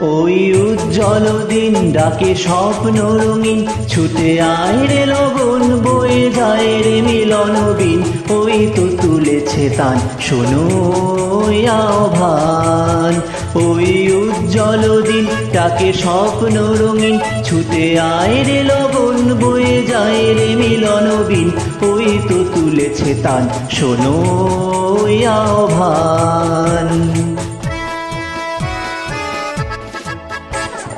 ওই উজ্জ্বল দিন ডাকে স্বপ্ন রঙিন, ছুটে আয় রে লগন, বয়ে যায় রে মিলন বিন। ওই তো তুলেছে তান, শোনো আহ্বান। ওই উজ্জ্বল দিন ডাকে স্বপ্ন রঙিন, ছুটে আয় রে লগন, বয়ে যায় রে মিলন বিন। ওই তো তুলেছে তান, শোনো আহ্বান।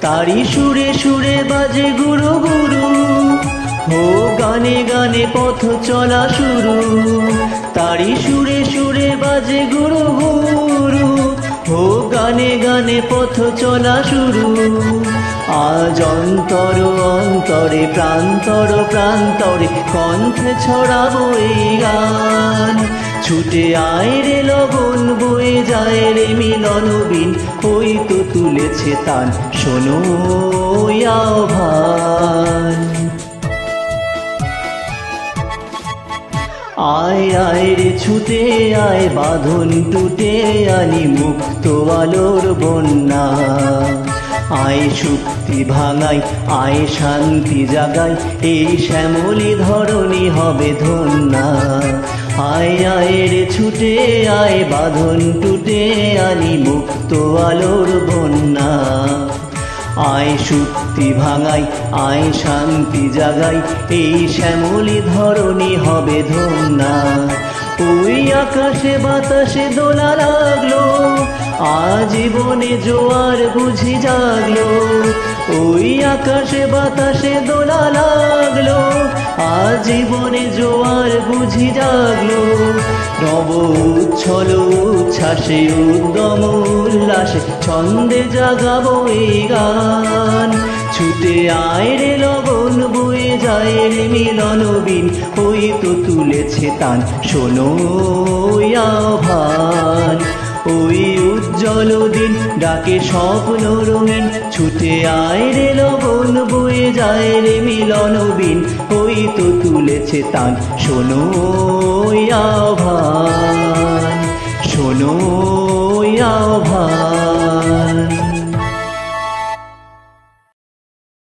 তারি সুরে সুরে বাজে গুরু গুরু, ও গানে গানে পথ চলা শুরু। তারি সুরে সুরে বাজে গুরু গুরু, ও গানে গানে পথ চলা শুরু। আজ অন্তর অন্তরে প্রান্তর প্রান্তরে কণ্ঠে ছড়াবো এই গান। ছুটে আয় রে লগন, বয়ে যায় রে মিলন বিন। ওই তো তুলেছে তান, শোনো আহ্বান। আয় আয় রে ছুটে আয়, বাঁধন টুটে আনি মুক্ত আলোর বন্যা। আয় শক্তি ভাঙাই, আয় শান্তি জাগাই, এই শ্যামলী ধরণী হবে ধন্যা। আয় আয় রে ছুটে আয়, বাঁধন টুটে আনি মুক্ত আলোর বন্যা। আয় শক্তি ভাঙাই, আয় শান্তি জাগাই, এই শ্যামলী ধরণী হবে ধন্যা। ওই আকাশে বাতাসে দোলা লাগলো, আজীবনে জোয়ার বুঝি জাগলো। ওই আকাশে বাতাসে দোলা লাগলো, আজীবনে জোয়ার বুঝি জাগলো। নব উচ্ছল উচ্ছ্বাসে উদ্যম উল্লাসে ছন্দে জাগাবো এই গান। ছুটে আয় রে লগন, বয়ে যায় রে মিলন বিন। ওই তো তুলেছে তান, শোনো আহ্বান। ওই উজ্জ্বল দিন ডাকে স্বপ্ন রঙিন, ছুটে আয় রে লগন, বয়ে যায় রে মিলন বিন। ওই তো তুলেছে তান, শোনো আহ্বান, শোনো আহ্বান।